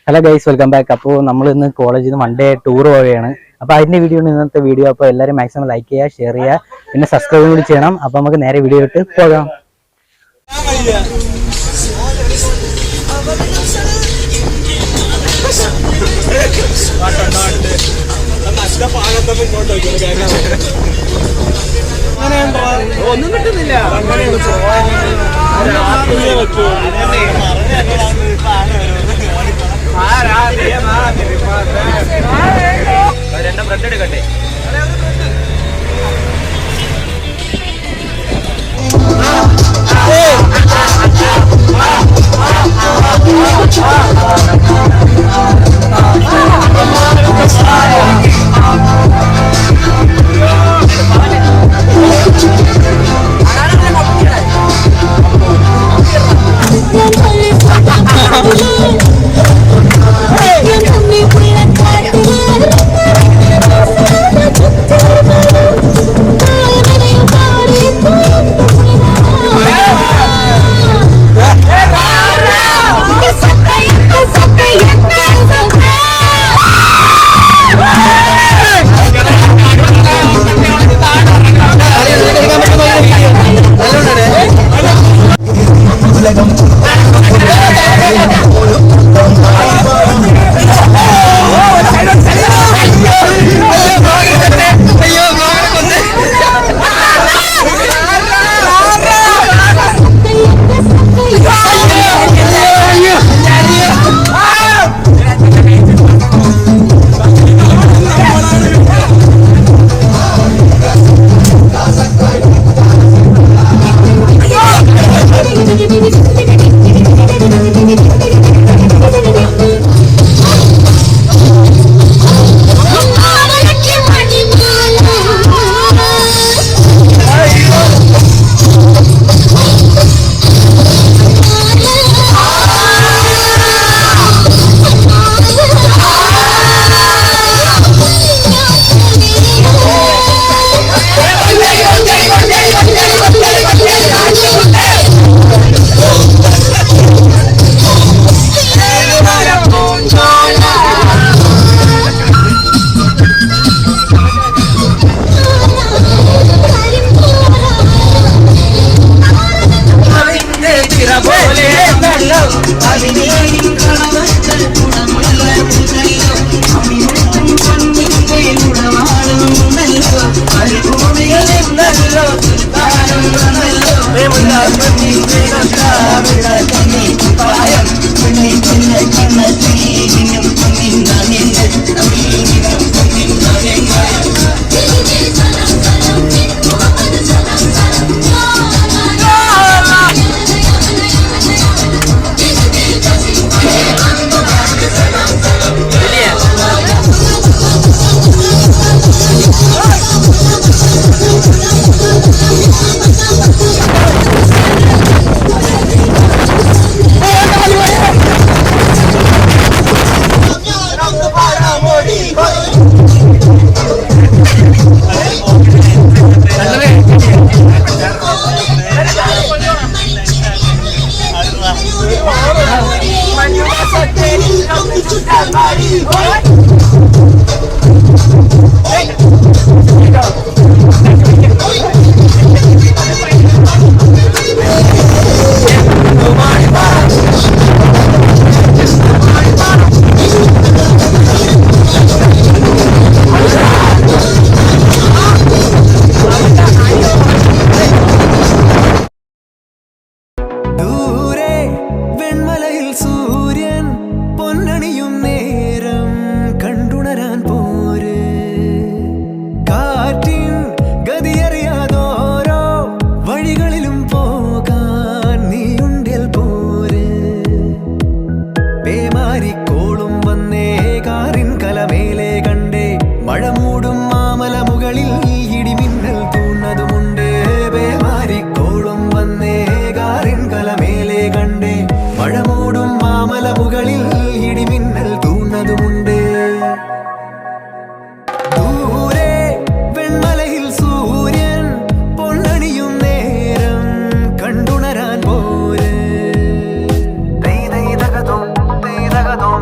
Hello guys, welcome back. അപ്പോൾ നമ്മൾ ഇന്ന് കോളേജിൽ നിന്ന് 1 ഡേ ടൂർ പോവുകയാണ്. അപ്പോൾ അതിൻ്റെ വീഡിയോ ആണ് ഇന്നത്തെ വീഡിയോ. അപ്പോൾ എല്ലാവരും മാക്സിമം ലൈക്ക് ചെയ്യുക, ഷെയർ ചെയ്യുക, പിന്നെ സബ്സ്ക്രൈബ് കൂടി ചെയ്യണം. അപ്പോൾ നമുക്ക് നേരെ വീഡിയോ ഇട്ട് പോകാം. ഒന്നും കിട്ടുന്നില്ല. രണ്ടും ബ്രെഡ് എടുക്കട്ടെ.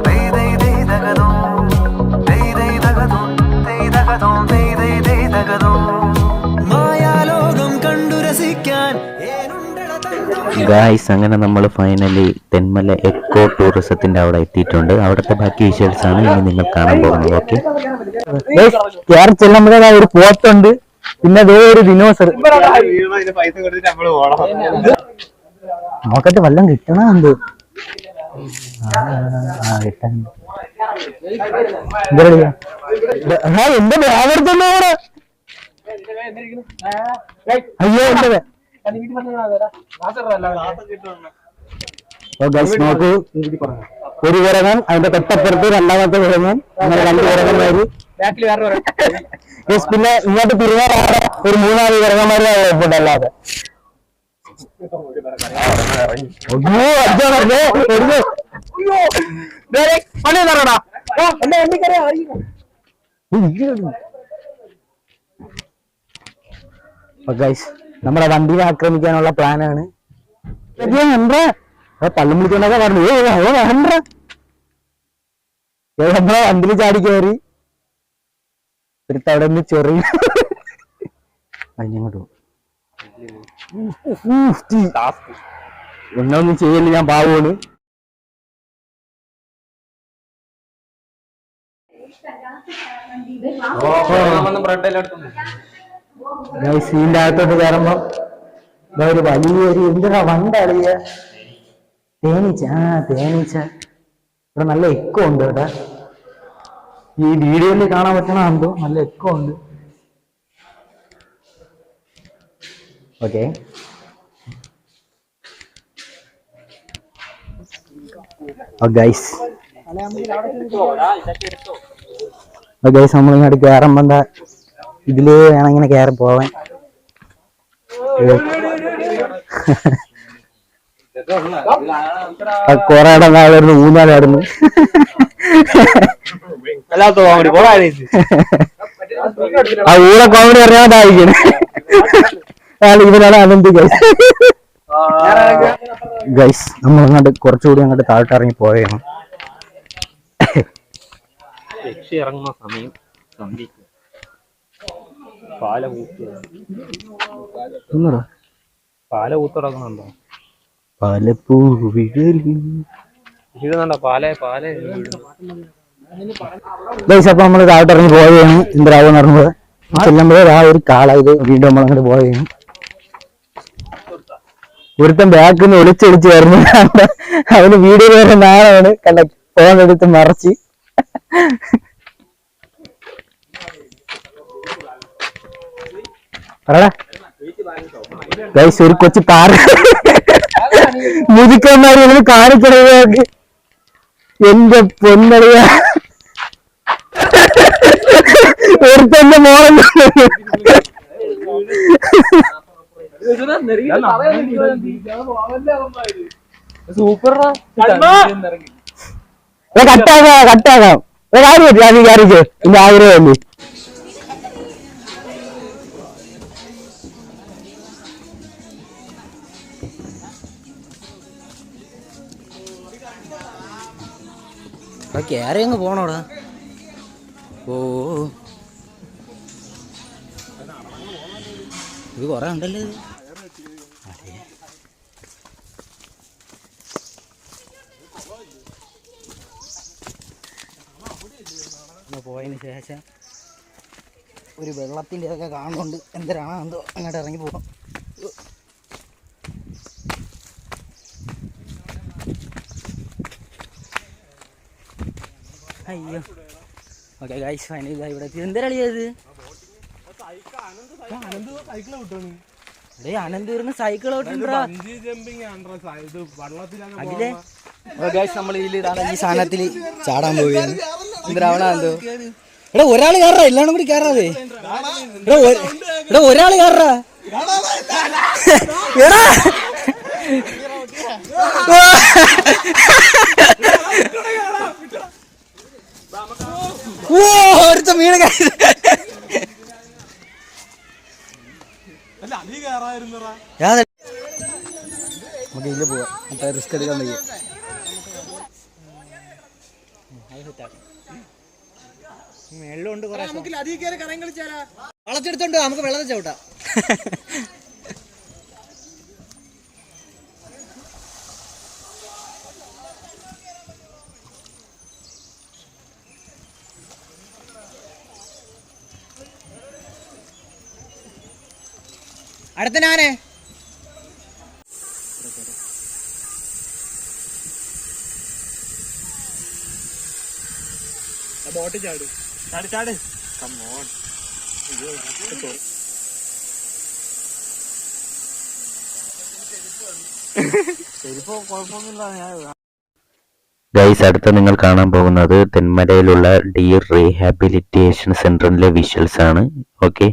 baby. ഗായ്സ് അങ്ങനെ നമ്മൾ ഫൈനലി തെന്മല എക്കോ ടൂറിസത്തിന്റെ അവിടെ എത്തിയിട്ടുണ്ട്. അവിടുത്തെ ബാക്കി വിഷ്വൽസ് ആണ് ഇനി നിങ്ങൾ കാണാൻ പോകുന്നത്. ഓക്കെ, കയറി ചെല്ലുമ്പോഴേ ഒരു പോത്തുണ്ട്, പിന്നെ അതേ ഒരു ദിനോസർ. നോക്കട്ടെ വല്ലതും കിട്ടണോ എന്തോ. കിട്ടാൻ എന്റെ വ്യാപാരത്തന്നെ അയ്യോ എന്റെ നോക്കൂ, ഒരു കുരങ്ങൻ, അതിന്റെ തൊട്ടപ്പുറത്ത് രണ്ടാമത്തെ കുരങ്ങൻ, അങ്ങനെ 2 കുരങ്ങന്മാര്. പിന്നെ ഇങ്ങോട്ട് തിരുവാറാടെ ഒരു 3-4 കുരങ്ങന്മാര് കുഴപ്പമുണ്ടല്ലാതെ. നമ്മളെ വണ്ടിയെ ആക്രമിക്കാനുള്ള പ്ലാനാണ്. തള്ളും വിളിച്ചോണ്ടൊക്കെ പറഞ്ഞു നമ്മളെ വണ്ടിയിൽ ചാടി കയറി അവിടെ നിന്ന് ചെറിയ അതിനങ്ങോട്ട് ഒന്നൊന്നും ചെയ്യല്ല, ഞാൻ പാവമാണ്. സീൻ്റെ അകത്തോട്ട് കയറുമ്പോ ഒരു വലിയൊരു എന്തിനാ വണ്ടളിയ തേനീച്ച. തേനീച്ച ഇവിടെ നല്ല എക്കോ ഉണ്ട് കേട്ടാ. ഈ വീഡിയോയിൽ കാണാൻ പറ്റണ എന്തോ നല്ല എക്കോ ഉണ്ട്. ഓക്കെ, ഗൈസ് നമ്മളിങ്ങോട്ട് കയറുമ്പോ എന്താ ഇതില് വേണം ഇങ്ങനെ കയറി പോവാൻ. കൊറേ ഇടം താഴെ ഊന്നാലായിരുന്നു. ആ ഊടെ കോമഡി അറിയാതായിരിക്കണേ ഇവരാണ് അനന്ത്. ഗൈസ് നമ്മളങ്ങോട്ട് കുറച്ചുകൂടി അങ്ങോട്ട് താഴോട്ട് ഇറങ്ങി പോവുകയാണ്. ഇറങ്ങുന്ന സമയം പാല ഊത്തിറങ്ങുന്നുണ്ടോ? പാലപ്പൂ വീഴുന്നുണ്ടോ? ഗൈസ് അപ്പൊ നമ്മള് താഴോട്ട് ഇറങ്ങി പോവുകയാണ്. ഇന്ദിരാവെന്ന് പറഞ്ഞത് ചെല്ലുമ്പോഴേ ആ ഒരു കാള ഇത് വീണ്ടും നമ്മളങ്ങോട്ട് പോവുകയാണ്. ഒരുത്തൻ ബാക്കിൽ നിന്ന് ഒളിച്ചൊളിച്ച് വരുന്നു. അവന് വീഡിയോ വേറെ നാളാണ് കണ്ട ഫോൺ എടുത്ത് മറച്ച്. ഗൈസ് ഒരു കൊച്ചു പാറ മുതുക്കന്മാര് കാണിക്കണത് എന്റെ പൊന്നളിയ. ഒരുത്തന്റെ മോൻ കട്ടാക്കാം വിചാരിച്ചു എന്റെ ആഗ്രഹമല്ലേ. കേറി അങ്ങ് പോണോടാ. ഓ ഇത് കൊറേ ഉണ്ടല്ലോ. പോയതിന് ശേഷം ഒരു വെള്ളത്തിൻ്റെ ഒക്കെ കാണുന്നുണ്ട്. എന്തരാണോ എന്തോ അങ്ങോട്ട് ഇറങ്ങി പോകാം. അയ്യോ ഓക്കെ ഗൈസ് ഫൈനലി ഇവിടെ എന്തരളിയത്. അനന്ത് വരുന്ന സൈക്കിൾ അഖിലേ. നമ്മൾ ഇതിലിടാണ് ഈ സാധനത്തിൽ ചാടാൻ പോവുകയാണ്. എന്തരാവണോ എന്തോ. എടാ ഒരാൾ കയറാ, എല്ലാവരും കൂടി കയറാതെ. എടാ ഒരാൾ കയറാ. എടാ ഒരുത്ത മീൻ നമുക്ക് ഇതിൽ പോവാം. മറ്റേ റിസ്ക് എടുക്കാൻ വയ്യ. വെള്ളമുണ്ട് വളച്ചെടുത്തോണ്ട് നമുക്ക് വെള്ളത്തിൽ ചവിട്ടാം. അടുത്ത ഞാനേ ബോട്ട് ചാട് ചാട് ചാട് കമ്മോൺ ശരിപ്പോ കുഴപ്പമൊന്നുമില്ല ഞാൻ ഗൈസ് അടുത്ത നിങ്ങൾ കാണാൻ പോകുന്നത് തെന്മലയിലുള്ള ഡിയർ റീഹാബിലിറ്റേഷൻ സെന്ററിലെ വിഷ്വൽസ് ആണ്. ഓക്കെ,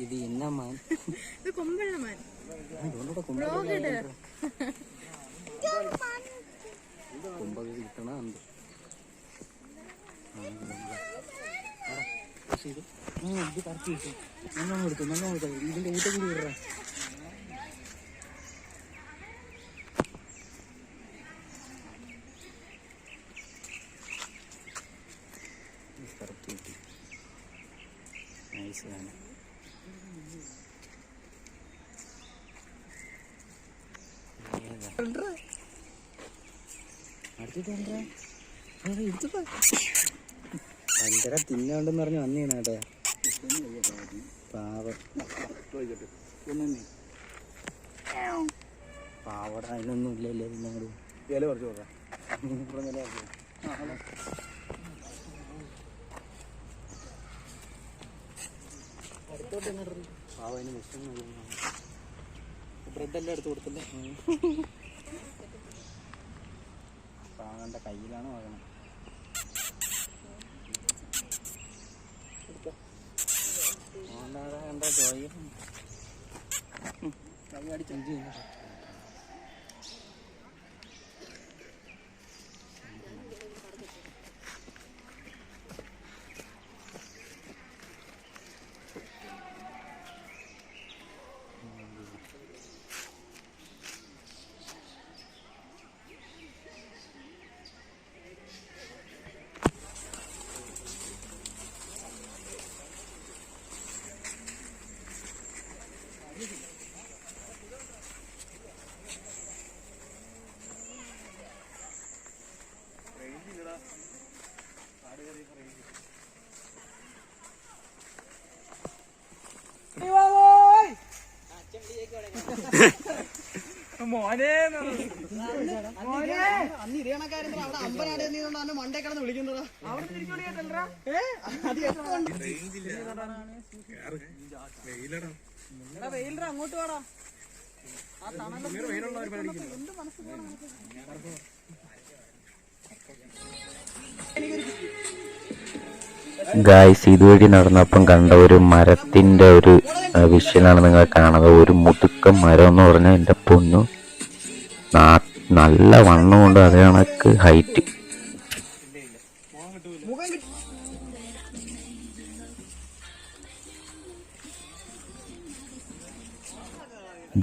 ഇത് എന്നാ മാൻ ഇത് കൊമ്പുള്ള മാൻ കൊമ്പൊക്കെ കിട്ടണ ഇത് കറക്റ്റ് കിട്ടും. നല്ലോണം കൊടുക്കും ഇതിന്റെ ഊട്ടക്കൂടി വിടറ. കറക്റ്റ് കിട്ടി. നൈസ് ആണ്. ഭയങ്കര തിന്നുണ്ടെന്ന് പറഞ്ഞ് വന്നേനെ കേട്ടെ. പാവട അതിനൊന്നും ഇല്ലല്ലേ. ഞങ്ങള് ഇല പറിച്ചു പാവ അതിന് വിഷം ബ്രെഡെല്ലാം എടുത്ത് കൊടുത്തില്ലേ. പാവന്റെ കയ്യിലാണ് വാങ്ങണം. എന്താ ചോദ്യം കൈ അടിച്ചു. മോനെ അന്നിരിയണക്കാരെന്താ അവിടെ അമ്പനാട് നീ മണ്ടേ കിടന്ന് വിളിക്കുന്നതാ. വെയിലറ അങ്ങോട്ട് വേടാ. ഗായ്സ് ഇതുവഴി നടന്നപ്പം കണ്ട ഒരു മരത്തിന്റെ ഒരു വിഷ്വലാണ് നിങ്ങൾ കാണുന്നത്. ഒരു മുതുക്കം മരം എന്ന് പറഞ്ഞാൽ എൻ്റെ പൊന്നു നല്ല വണ്ണമുണ്ട്, അതേ കണക്ക് ഹൈറ്റ്.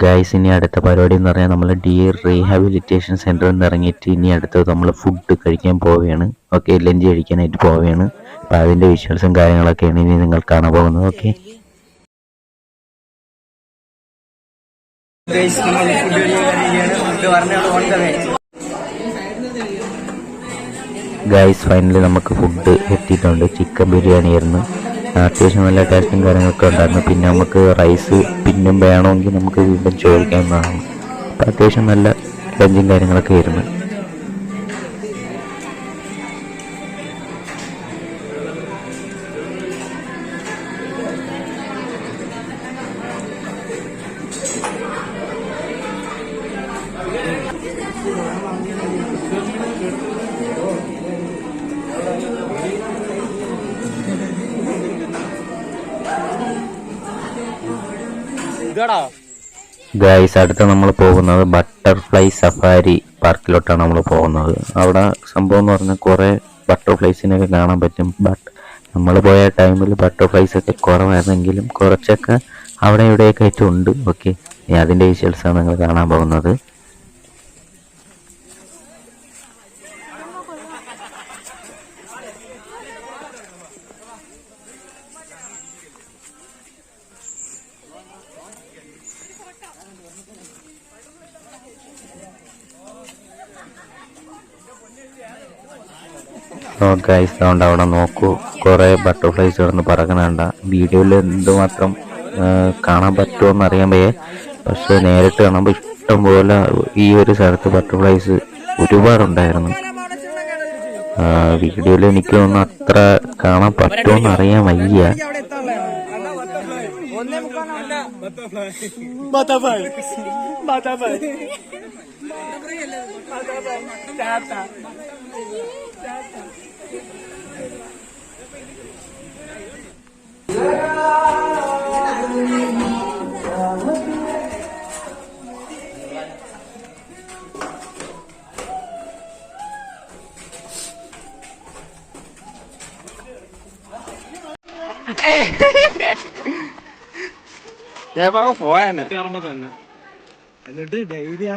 ഗായ്സ് ഇനി അടുത്ത പരിപാടി എന്ന് പറഞ്ഞാൽ നമ്മൾ ഡിയർ റീഹാബിലിറ്റേഷൻ സെന്ററിൽ നിന്ന് ഇറങ്ങിയിട്ട് ഇനി അടുത്തത് നമ്മൾ ഫുഡ് കഴിക്കാൻ പോവുകയാണ്. ഓക്കെ, ലഞ്ച് കഴിക്കാനായിട്ട് പോവുകയാണ്. അപ്പോൾ അതിൻ്റെ വിഷ്വൽസും കാര്യങ്ങളൊക്കെയാണ് ഇനി നിങ്ങൾ കാണാൻ പോകുന്നത്. ഓക്കെ ഗായ്സ് ഫൈനലി നമുക്ക് ഫുഡ് എത്തിയിട്ടുണ്ട്. ചിക്കൻ ബിരിയാണി ആയിരുന്നു. അത്യാവശ്യം നല്ല ടേസ്റ്റും കാര്യങ്ങളൊക്കെ ഉണ്ടായിരുന്നു. പിന്നെ നമുക്ക് റൈസ് പിന്നും വേണമെങ്കിൽ നമുക്ക് വീണ്ടും ചോദിക്കാവുന്നതാണ്. അപ്പോൾ അത്യാവശ്യം നല്ല ലഞ്ചും കാര്യങ്ങളൊക്കെ ആയിരുന്നു. ഇതാടാ ഗൈസ് അടുത്ത നമ്മൾ പോകുന്നത് ബട്ടർഫ്ലൈ സഫാരി പാർക്കിലോട്ടാണ് നമ്മൾ പോകുന്നത്. അവിടെ സംഭവം എന്ന് പറഞ്ഞാൽ കുറേ ബട്ടർഫ്ലൈസിനൊക്കെ കാണാൻ പറ്റും. ബട്ട് നമ്മൾ പോയ ടൈമിൽ ബട്ടർഫ്ലൈസ് ഒക്കെ കുറവായിരുന്നെങ്കിലും കുറച്ചൊക്കെ അവിടെ ഇവിടെയൊക്കെ ആയിട്ട് ഉണ്ട്. ഓക്കെ, അതിൻ്റെ വിഷ്വൽസാണ് നിങ്ങൾ കാണാൻ പോകുന്നത്. ഗൈസ് അതുകൊണ്ട് അവിടെ നോക്കൂ, കുറേ ബട്ടർഫ്ലൈസ് കിടന്ന് പറക്കണണ്ട. വീഡിയോയിൽ എന്തുമാത്രം കാണാൻ പറ്റുമോയെന്ന് അറിയാൻ വയ്യ, പക്ഷെ നേരിട്ട് കാണുമ്പോൾ ഇഷ്ടം പോലെ ഈ ഒരു സ്ഥലത്ത് ബട്ടർഫ്ലൈസ് ഒരുപാടുണ്ടായിരുന്നു. വീഡിയോയിൽ എനിക്ക് തോന്നുന്നു അത്ര കാണാൻ പറ്റുമോയെന്ന് അറിയാൻ വയ്യ. എന്നിട്ട് ഡെയിലി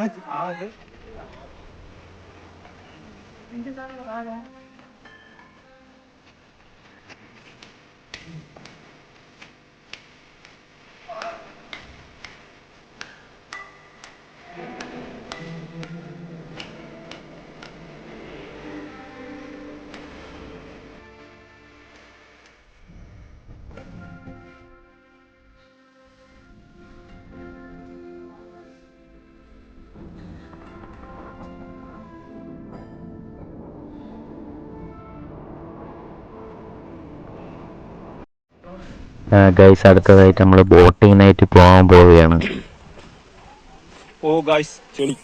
ഗൈസ് അടുത്തതായിട്ട് നമ്മൾ ബോട്ടിങ്ങിനായിട്ട് പോകാൻ പോവുകയാണ്. ഓ ഗായ്സ് ചെളി.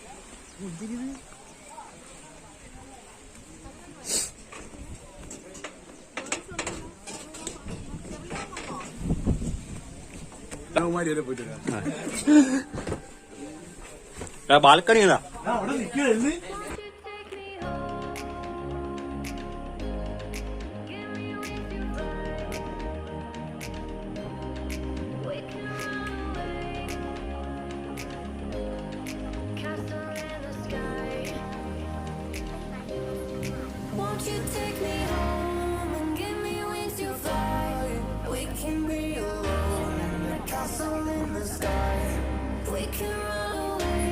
ബാൽക്കണി ഏതാ? Won't you take me home and give me wings to fly? We can be alone in the castle in the sky. We can run away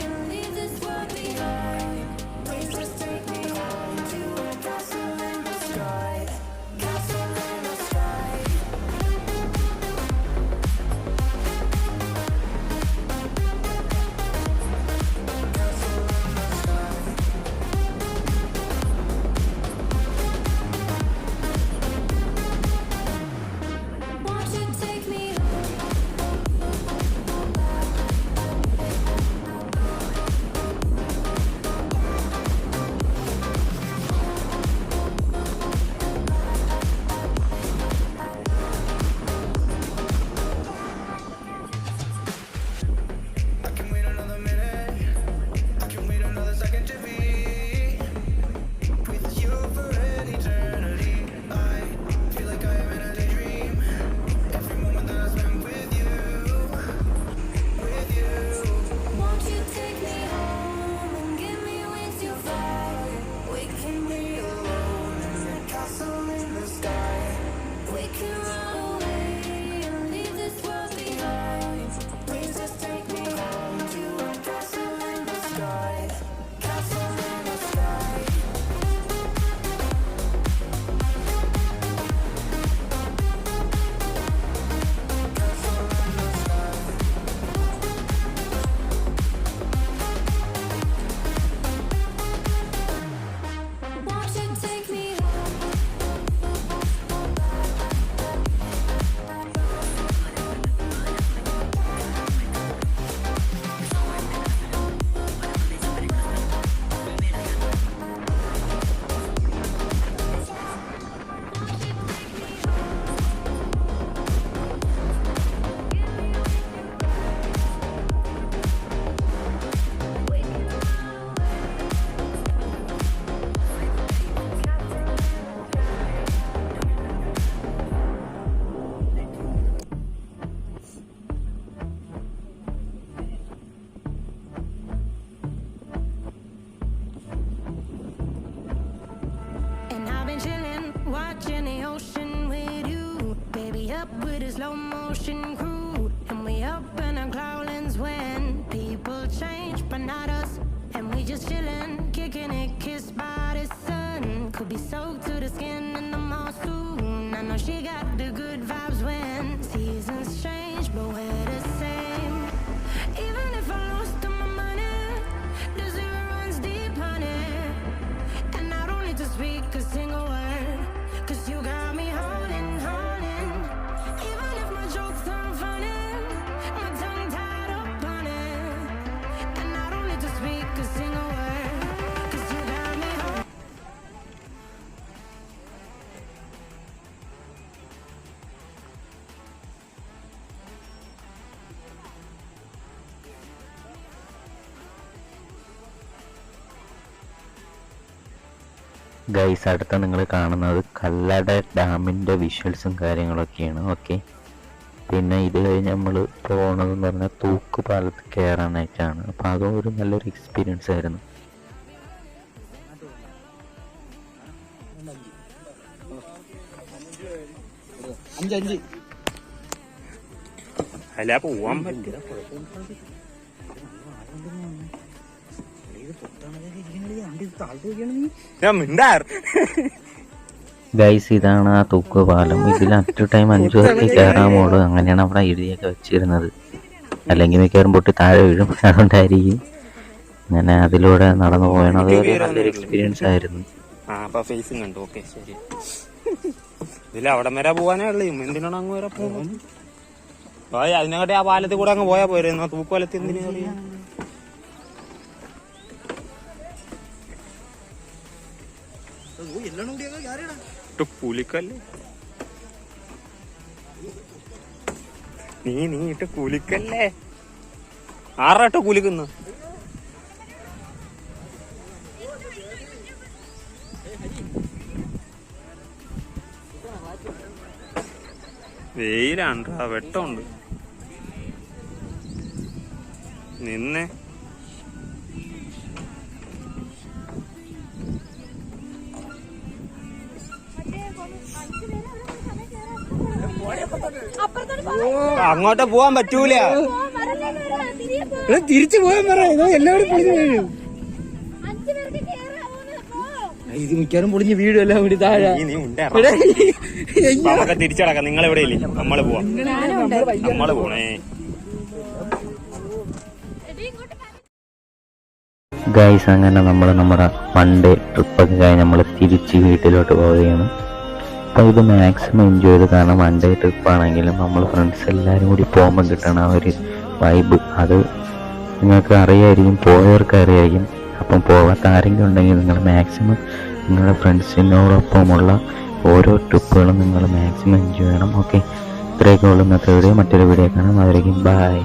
and leave this world behind. up with a slow motion crew, and we up in our growlings when people change, but not us. And we just chillin', kicking it, kissed by the sun. Could be soaked to the skin in the mall soon. I know she got the good vibes when seasons change, but we're the same. Even if I lost all my money, the zero runs deep, honey. And I don't need to speak a single word, 'cause you got me holding, holding. Even if my jokes aren't funny, my tongue tied up on it. And I don't need to speak a single word, 'cause you got me holding. Guys അടുത്ത നിങ്ങൾ കാണുന്നത് കല്ലട ഡാമിൻ്റെ വിഷ്വൽസും കാര്യങ്ങളൊക്കെയാണ്. Okay, പിന്നെ ഇത് കഴിഞ്ഞ് നമ്മൾ പോകണതെന്ന് പറഞ്ഞാൽ തൂക്കുപാലത്ത് കയറാനായിട്ടാണ്. അപ്പോൾ അതും ഒരു നല്ലൊരു എക്സ്പീരിയൻസ് ആയിരുന്നു. അഞ്ച് അല്ല പോവാൻ പറ്റില്ല. ഞാൻ മിണ്ടാർ. ഗൈസ് ഇതാണ് ആ തൂക്കുപാലം. ഇതിൽ അറ്റ് ടൈം 5 പേർക്ക് കയറാമോളൂ, അങ്ങനെയാണ് അവിടെ എഴുതിയൊക്കെ വെച്ചിരുന്നത്. അല്ലെങ്കിൽ മിക്കവാറും പൊട്ടി താഴെ വീഴും, അതുകൊണ്ടായിരിക്കും അങ്ങനെ അതിലൂടെ നടന്നു പോയാണ്. അതൊരു നല്ലൊരു എക്സ്പീരിയൻസ് ആയിരുന്നു. അപ്പൊ ഫേസും കണ്ടു. ഓക്കെ ശരി. ഇതിൽ അവിടെ വരെ പോവാനേ ഉള്ളൂ, എന്തിനാണ് അങ്ങ് വരെ പോകും? അതിനെക്കാട്ടി ആ പാലത്തിൽ കൂടെ അങ്ങ് പോയാ പോരുന്നു. തൂക്കുപാലത്തിൽ എന്തിനാ അറിയാം? പുലിക്കല്ലേ നീ ഇട്ട് കുലിക്കല്ലേ? ആറാട്ടോ കുലിക്കുന്ന? വെയിലാണ്ടാ, വെട്ടമുണ്ട്. നിന്നെ അങ്ങോട്ട് പോവാൻ പറ്റൂല. തിരിച്ചു പോകാൻ പറയാം. എല്ലാവരും പൊളിഞ്ഞു വീഴും. ഇത് മിക്കവാറും പൊളിഞ്ഞ് വീഴും എല്ലാം കൂടി താഴെ. നമുക്ക് തിരിച്ചടക്കാം. നിങ്ങൾ എവിടെ ഇല്ലേ? നമ്മള് പോവാം. നമ്മള് പോണേ. ഗൈസ് അങ്ങനെ നമ്മൾ നമ്മുടെ 1 ഡേ ട്രിപ്പൊക്കെ കഴിഞ്ഞ് നമ്മൾ തിരിച്ച് വീട്ടിലോട്ട് പോവുകയാണ്. അപ്പോൾ ഇത് മാക്സിമം എൻജോയ് ചെയ്ത്, കാരണം 1 ഡേ ട്രിപ്പാണെങ്കിലും നമ്മൾ ഫ്രണ്ട്സ് എല്ലാവരും കൂടി പോകുമ്പോൾ കിട്ടണം ആ ഒരു വൈബ്. അത് നിങ്ങൾക്ക് അറിയായിരിക്കും, പോയവർക്ക് അറിയായിരിക്കും. അപ്പം പോകാത്ത ആരെങ്കിലും ഉണ്ടെങ്കിൽ നിങ്ങൾ മാക്സിമം നിങ്ങളുടെ ഫ്രണ്ട്സിനോടൊപ്പമുള്ള ഓരോ ട്രിപ്പുകളും നിങ്ങൾ മാക്സിമം എൻജോയ് ചെയ്യണം. ഓക്കെ, ഇത്രയൊക്കെ ഉള്ളൂ ഇന്നത്തെ വീഡിയോ. മറ്റൊരു വീഡിയോ കാണാം. അവരേക്കും ബൈ.